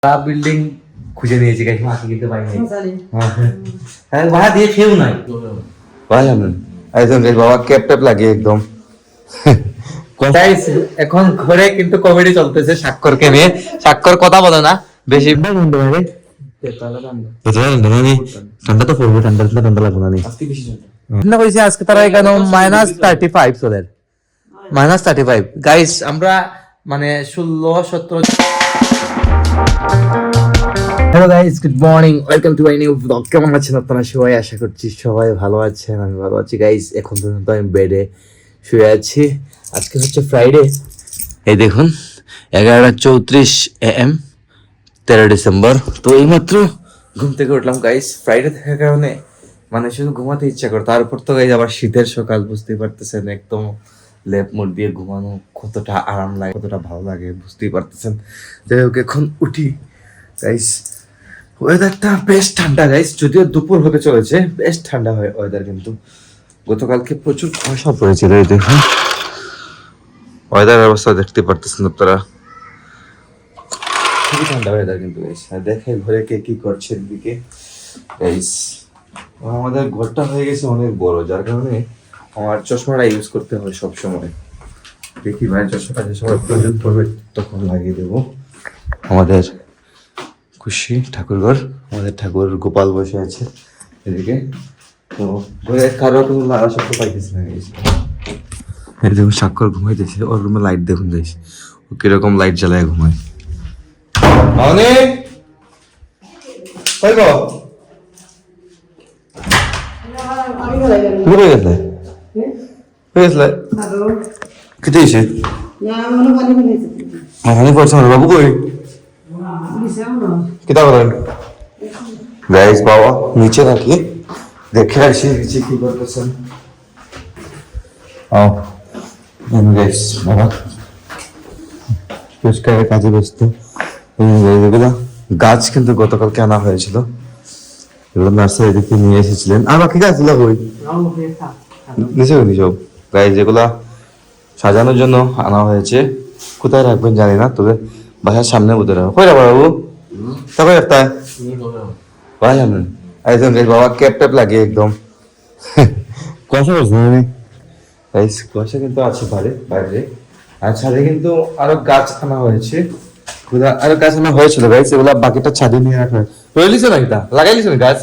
Building খুঁজে নিয়েছি guys, মাকে কিন্তু পাই নাই। হ্যাঁ ভাড়া দিয়ে খেয়েও নাই ভাই জানেন। একদম গাইস বাবা ক্যাপ ট্যাপ লাগিয়ে একদম গাইস। এখন ঘরে কিন্তু কমেডি চলতেছে স্বাক্ষরকে নিয়ে। স্বাক্ষর কথা বলে না বেশি। ঠান্ডা তো পড়বে, ঠান্ডা লাগবে না। ঠান্ডা করেছে আজকে তারা এখানে -35 চলের -35 গাইস। আমরা মানে 16-17। Hello guys, good morning, welcome to my new blog. কেমন আছেন আপনারা সবাই? আশা করছি সবাই ভালো আছেন, আমি ভালো আছি গাইস। এখন পর্যন্ত আমি বেডে শুয়ে আছি। আজকে হচ্ছে ফ্রাইডে, এই দেখুন 11:34 AM 13 ডিসেম্বর। তো এইমাত্র ঘুম থেকে উঠলাম গাইস। ফ্রাইডে থাকার কারণে মানে শুধু ঘুমাতে ইচ্ছা করে। তারপর তো গাইস আবার শীতের সকাল, বুঝতেই পারতেছেন একদম লেপ মুড় দিয়ে ঘুমানো কতটা আরাম লাগে, কতটা ভালো লাগে বুঝতেই পারতেছেন। যাই হোক এখন উঠি গাইস। ওয়েদারটা বেশ ঠান্ডা গাইস, যদিও দুপুর হতে চলেছে, বেশ ঠান্ডা হয় ওয়েদার। কিন্তু গতকালকে প্রচুর কুয়াশা পড়েছিল, এই দেখুন ওয়েদার অবস্থা দেখতে পারতেছেন আপনারা, খুবই ঠান্ডা ওয়েদার কিন্তু গাইস। আর দেখে ঘরে কে কি করছে এদিকে গাইস। আমাদের ঘরটা হয়ে গেছে অনেক বড়, যার কারণে আমার চশমাটা ইউজ করতে হয় সব সময়। দেখি ভাই চশমাটা যে সময় প্রয়োজন পড়বে তখন লাগিয়ে দেবো। আমাদের খুশি ঠাকুরঘর, আমাদের ঠাকুর গোপাল বসে আছে এদিকে। তো কারো কোনো লাগা শব্দ পাইতেছে না। এই দেখুন স্বাক্ষর ঘুমাইতেছে, ওর রুমে লাইট দেখুন যাইস, ও কিরকম লাইট জ্বালায় ঘুমায়। অনেক বাবু কই কিতা করেন গাইস? বাবা নিচে নাকি, দেখে আসি নিচে কি করতেছেন। গাইস বাবা পরিষ্কারের কাজে ব্যস্ত। এগুলো গাছ কিন্তু গতকালকে আনা হয়েছিল, এগুলো নার্সারি থেকে নিয়ে এসেছিলেন। আর বাকি গাছগুলো কই? নিচে সব গাইস যেগুলা সাজানোর জন্য আনা হয়েছে। কোথায় রাখবেন জানি না, তবে বাসার সামনে বুঝতে রাখবো। কই রাখবো বাবু? তবে একটা ভাই জানেন একদম গাইস বাবা ক্যাপ ট্যাপ লাগিয়ে একদম কুয়াশা করছে না গাইস। কুয়াশা কিন্তু আছে বাইরে। আর ছাদে কিন্তু আরো গাছ আনা হয়েছে, আরো গাছ আনা হয়েছিল গাইস। এগুলা বাকিটা ছাদে নিয়ে রাখা হয়। রইলিছে না কিতা লাগাইলিছে না গাছ?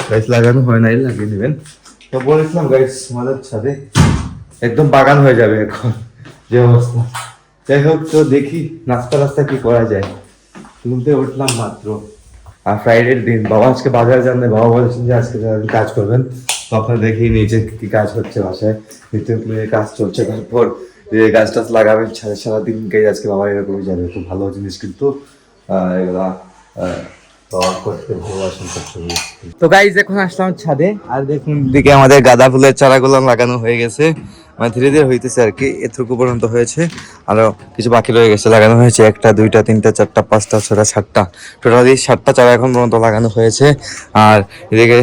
গাইস লাগানো হয় নাই, লাগিয়ে নেবেন। তো বলেছিলাম গাইস আমাদের ছাদে একদম বাগান হয়ে যাবে এখন, যে অবস্থা। যাই হোক, তো দেখি নাস্তা কি করা যায়। ঘুমতে উঠলাম মাত্র, আর ফ্রাইডের দিন। বাবা আজকে বাজার যান না, বাবা বলেছেন যে আজকে কাজ করবেন। তো আপনারা দেখি নিচে কি কাজ হচ্ছে বাসায়, নিত্য কাজ চলছে। তারপর যে গাছ টাছ লাগাবেন সারাদিন গাইজ। আজকে বাবা এরকমই যাবে, খুব ভালো জিনিস কিন্তু এগুলা তো গাইজ এখন আসলাম ছাদে। আর দেখুন দিকে আমাদের গাঁদা ফুলের চারাগুলো লাগানো হয়ে গেছে, মানে ধীরে ধীরে হইতেছে আর কি। এতটুকু পর্যন্ত হয়েছে, আরো কিছু বাকি রয়ে গেছে। লাগানো হয়েছে 1টা 2টা 3টা 4টা 5টা 6টা 7টা, টোটালি 7টা চারা এখন পর্যন্ত লাগানো হয়েছে। আর এদিকে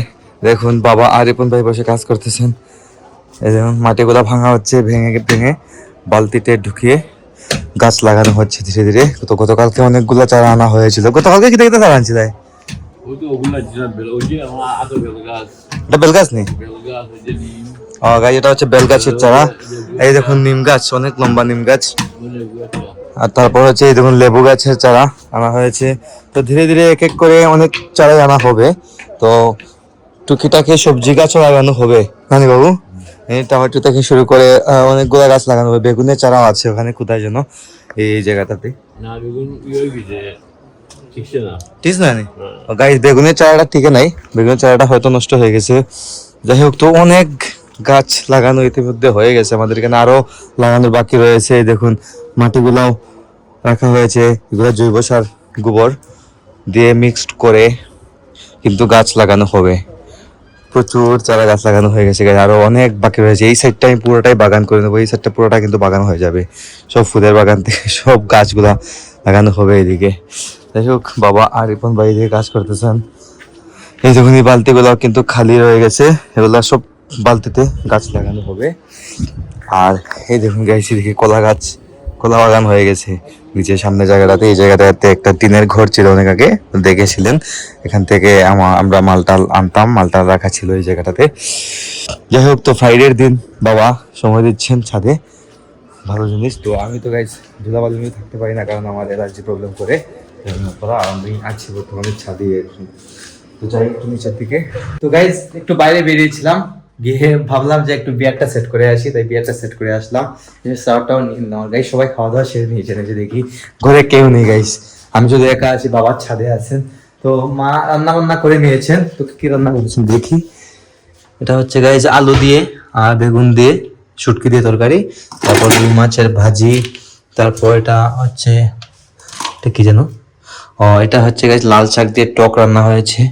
দেখুন বাবা আর রিপন ভাই বসে কাজ করতেছেন। এই দেখুন মাটিগুলা ভাঙা হচ্ছে, ভেঙে বালতিতে ঢুকিয়ে গাছ লাগানো হচ্ছে ধীরে ধীরে। তো গতকালকে অনেকগুলো চারা আনা হয়েছিল। গতকালকে কি দেখতে চারা আনছিল? বেলগাছ নেই গাছ, এটা হচ্ছে বেলগাছের চারা। এই দেখুন নিম গাছ, অনেক লম্বা নিম গাছ। আর তারপর হচ্ছে এই দেখুন লেবু গাছের চারা আনা হয়েছে। তো ধীরে ধীরে এক এক করে অনেক চারাই আনা হবে। তো টুকিটাকে সবজি গাছও লাগানো হবে নানি বাবু। এই টমেটো থেকে শুরু করে অনেকগুলো গাছ লাগানো হবে। বেগুনের চারাও আছে ওখানে, কোথায় যেন এই জায়গাটাতে। ঠিক না গাইস, বেগুনের চারাটা ঠিক নাই, বেগুনের চারাটা হয়তো নষ্ট হয়ে গেছে। যাই হোক, তো অনেক গাছ লাগানো ইতিমধ্যে হয়ে গেছে। আমাদের এখানে আরো লাগানোর বাকি রয়েছে। এই দেখুন মাটিগুলাও রাখা হয়েছে, এগুলো জৈব সার গোবর দিয়ে মিক্সড করে কিন্তু গাছ লাগানো হবে। প্রচুর চারা গাছ লাগানো হয়ে গেছে, আরো অনেক বাকি রয়েছে। এই সাইডটা আমি পুরোটাই বাগান করে নেবো, এই সাইডটা পুরোটা কিন্তু বাগান হয়ে যাবে। সব ফুলের বাগান থেকে সব গাছগুলা লাগানো হবে এদিকে। যাই হোক, বাবা আর রিপন ভাই দিয়ে কাজ করতেছেন। এই দেখুন এই বালতিগুলো কিন্তু খালি রয়ে গেছে, এগুলা সব বালতিতে গাছ লাগানো হবে। আর এই দেখুন গাইছি দেখি কলা খোলা বাগান হয়ে গেছে নিচের সামনে জায়গাটাতে। এই জায়গাটাতে একটা টিনের ঘর ছিল অনেক আগে, দেখেছিলেন। এখান থেকে আমরা মালটাল আনতাম, মালটাল রাখা ছিল এই জায়গাটাতে। যাই হোক, তো ফ্রাইডের দিন বাবা সময় দিচ্ছেন ছাদে, ভালো জিনিস। তো আমি তো গাইস ধুলাবালি নিয়ে থাকতে পারি না, কারণ আমার অ্যালার্জি প্রবলেম করে। আমি আছি বর্তমানে ছাদে এখন। তো যাই একটু নিচের দিকে। তো গাইস একটু বাইরে বেরিয়েছিলাম, গিয়ে ভাবলাম যে একটু বিয়ারটা সেট করে আসি, তাই বিয়ারটা সেট করে আসলাম। সাউটাও নিলাম গাইস, সবাই খাওয়া দাওয়া সেরে নিয়েছে, যে দেখি ঘরে কেউ নেই গাইস, আমি যদি একা আছি, বাবার ছাদে আছেন। তো মা রান্না বান্না করে নিয়েছেন। তো কি রান্না করেছেন দেখি। এটা হচ্ছে গাইস আলু দিয়ে আর বেগুন দিয়ে শুটকি দিয়ে তরকারি, তারপর রুই মাছের ভাজি, তারপর এটা হচ্ছে এটা কি জানো, এটা হচ্ছে গাইস লাল শাক দিয়ে টক রান্না হয়েছে।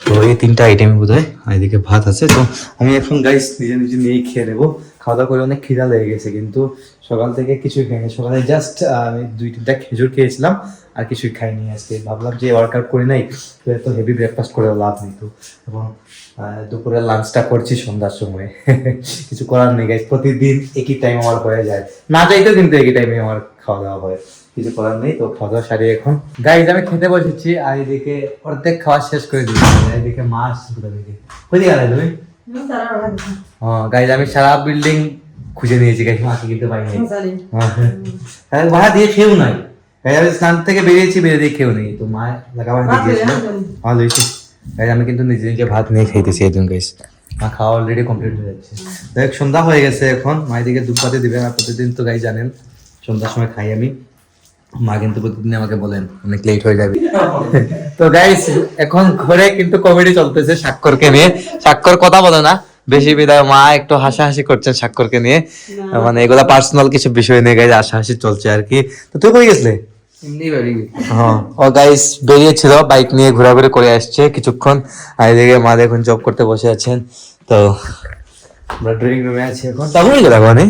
তো এই 3টা আইটেম বোধহয়, আর এদিকে ভাত আছে। তো আমি এখন গাইস নিজে নিজে নিয়ে খেয়ে নেবো। খাওয়া দাওয়া করে অনেক খিদা লেগে গেছে, কিন্তু সকাল থেকে কিছুই খাইনি। সকালে জাস্ট আমি 2-3টা খেজুর খেয়েছিলাম, আর কিছুই খাইনি আজকে। ভাবলাম যে ওয়ার্কআউট করি নাই, তো এত হেভি ব্রেকফাস্ট করে লাভ নেই। তো এবং দুপুরে লাঞ্চটা করছি সন্ধ্যার সময়। কিছু করার নেই গাইস, প্রতিদিন একই টাইম আমার হয়ে যায়, না চাইতেও কিন্তু একই টাইমে আমার খাওয়া দাওয়া হয়, কিছু করার নেই। তো খাওয়া দাওয়া সারিয়ে এখন গাইস আমি খেতে বসেছি, আর এদিকে অর্ধেক খাওয়া শেষ করে দিয়েছি। এদিকে মাছ কোথায় গেলে তুমি? গাইস আমি সারা বিল্ডিং খুঁজে নিয়েছি গাইস, মাকে কিন্তু পাইনি। ভাড়া দিয়ে খেয়েও নাই, আমি স্নান থেকে বেরিয়েছি, বেরিয়ে দিয়ে খেয়েও নেই। তো মা লাগাবার দিয়েছিল, ভালো হয়েছে। আমি কিন্তু নিজে নিজে ভাত নিয়ে খাইতেছি একজন গাইস, মা খাওয়া অলরেডি কমপ্লিট হয়ে যাচ্ছে। দেখ সন্ধ্যা হয়ে গেছে এখন, মা এদিকে দুপাতে দিবে না, প্রতিদিন তো গাই জানেন সন্ধ্যার সময় খাই আমি। মা কিন্তু প্রতিদিন আমাকে বলেন অনেক লেট হয়ে যাবে। তো গাইস এখন ঘরে কিন্তু কমেডি চলতেছে স্বাক্ষরকে নিয়ে। স্বাক্ষর কথা বলে না বেশি, বিদায় মা একটু হাসাহাসি করছেন স্বাক্ষরকে নিয়ে, মানে এগুলা পার্সোনাল কিছু বিষয় নিয়ে গাইস হাসাহাসি চলছে আর কি। তো তুই কই গেছলে? ও গাইস বেরিয়েছিল বাইক নিয়ে, ঘোরাঘুরি করে আসছে কিছুক্ষণ। আর এদিকে মা দেখুন জব করতে বসে আছেন। তো আমরা ড্রয়িং রুমে আছি এখন। তখন গেলা মানে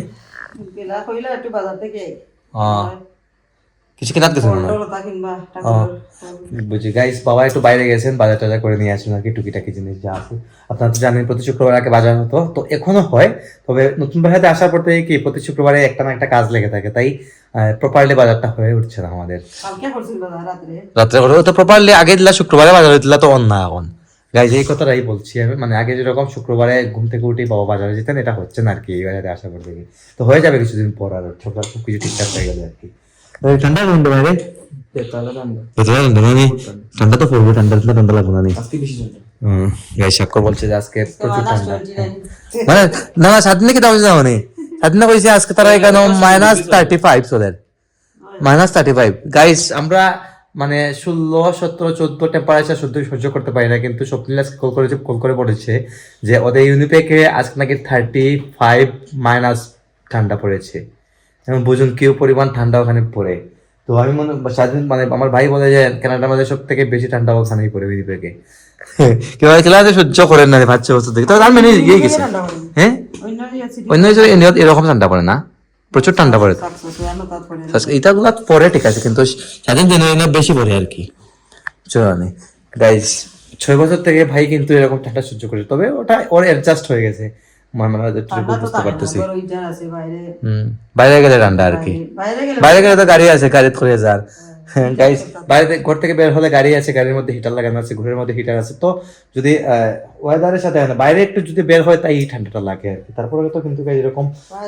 কিছু কেনার কিছু বুঝি গাইস। বাবা একটু বাইরে গেছেন, বাজার টাজার করে নিয়ে আসেন আর কি, টুকিটাকি জিনিস যা আছে। আপনারা তো জানেন প্রতি শুক্রবার আগে বাজার হতো, তো এখনো হয়। তবে নতুন বাসাতে আসার পর থেকে কি প্রতি শুক্রবারে একটা না একটা কাজ লেগে থাকে, তাই প্রপারলি বাজারটা হয়ে উঠছে না আমাদের। রাত্রে করে তো প্রপারলি আগে দিলা শুক্রবারে বাজার হইতিলা, তো অন্য এখন গাইজ এই কথাটাই বলছি আমি। মানে আগে যেরকম শুক্রবারে ঘুম থেকে উঠেই বাবা বাজারে যেতেন, এটা হচ্ছে না আর কি এই বাজারে আসার পর থেকে। তো হয়ে যাবে কিছুদিন পর, আর সব কিছু ঠিকঠাক হয়ে গেলে আর কি। ঠান্ডা কোনটা বাইরে? ঠান্ডা তো পড়বে, ঠান্ডা লাগবে না। স্বাক্ষর বলছে যে আজকে প্রচুর ঠান্ডা, মানে না সাত দিনে কি দাম মানে সাত দিনে কইছে আজকে তারা এখানে -35 চলে, -35 গাইস। আমরা মানে 16, 17, 14 টেম্পারেচার সহ্য করতে পারি না, কিন্তু স্বপ্নিল আজকে কল করে পড়েছে যে ওদের ইউনিপেকে আজকে নাকি 35- ঠান্ডা পড়েছে। এবং বুঝুন কেউ পরিমাণ ঠান্ডা ওখানে পড়ে। তো আমি স্বাধীন মানে আমার ভাই বলে যে কানাডার মধ্যে সব থেকে বেশি ঠান্ডা ওখানেই পড়ে উইনিপেগে। কেউ খেলা সহ্য করেন না 5-6 বছর থেকে, তবে আমি গিয়ে গেছি। হ্যাঁ অন্য এরকম ঠান্ডা পড়ে না, প্রচুর ঠান্ডা পড়ে। এইটাগুলো পরে ঠিক আছে, কিন্তু স্বাধীন দিনে বেশি পড়ে আর কি। চলো গাইস 6 বছর থেকে ভাই কিন্তু এরকম ঠান্ডা সহ্য করে, তবে ওটা ওর অ্যাডজাস্ট হয়ে গেছে। বুঝতে পারতেছি বাইরে গেলে ঠান্ডা আর কি, বাইরে গেলে তো গাড়ি আছে, গাড়ি করে যার গাইস। বাইরে ঘর থেকে বের হলে গাড়ি আছে, গাড়ির মধ্যে হিটার লাগানো আছে, ঘরের মধ্যে হিটার আছে। তো যদি ওয়েদারের সাথে বাইরে একটু যদি বের হয় তাই ঠান্ডাটা লাগে আর কি। তারপরে তো কিন্তু এরকম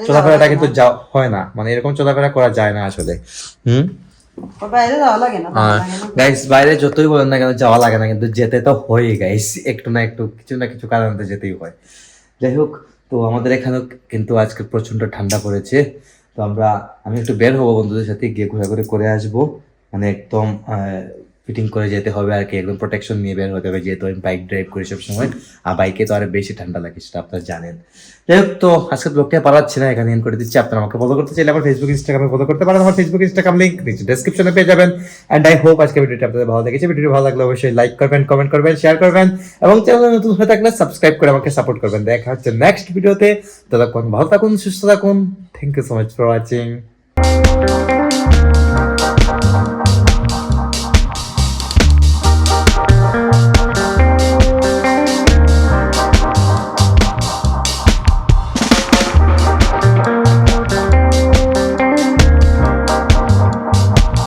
চলাফেরাটা কিন্তু হয় না, মানে এরকম চলাফেরা করা যায় না আসলে। গাইস বাইরে যতই বলেন না কেন যাওয়া লাগে না, কিন্তু যেতে তো হয় গাইস, একটু না একটু কিছু না কিছু কারণে যেতেই হয়। যাই হোক, তো আমাদের এখানেও কিন্তু আজকে প্রচন্ড ঠান্ডা পড়েছে। তো আমি একটু বের হবো বন্ধুদের সাথে, গিয়ে ঘোরাঘুরি করে আসবো। মানে একদম ফিটিং করে যেতে হবে আর কি, একদম প্রোটেকশন নিয়ে বের হতে হবে, যেহেতু আমি বাইক ড্রাইভ করি সব সময়, আর বাইকে তো আরো বেশি ঠান্ডা লাগে, সেটা আপনারা জানেন। যাই হোক, তো আজকে ব্লগটা পারাচ্ছি না, এখানে এন্ড করে দিচ্ছি। আপনারা আমাকে ফলো করতে চাইলে আমার ফেসবুক ইনস্টাগ্রামে ফলো করতে পারেন, আমার ফেসবুক ইনস্টাগ্রাম লিংক নিচে ডেসক্রিপশনে পেয়ে যাবেন। এন্ড আই হোপ আজকে ভিডিওটি আপনাদের ভালো লেগেছে। ভিডিওটি ভালো লাগলে অবশ্যই লাইক করবেন, কমেন্ট করবেন, শেয়ার করবেন, এবং চ্যানেলে নতুন হয়ে থাকলে সাবস্ক্রাইব করে আমাকে সাপোর্ট করবেন। দেখা হচ্ছে নেক্সট ভিডিওতে। ততক্ষণ ভালো থাকুন, সুস্থ থাকুন। Thank you so much for watching.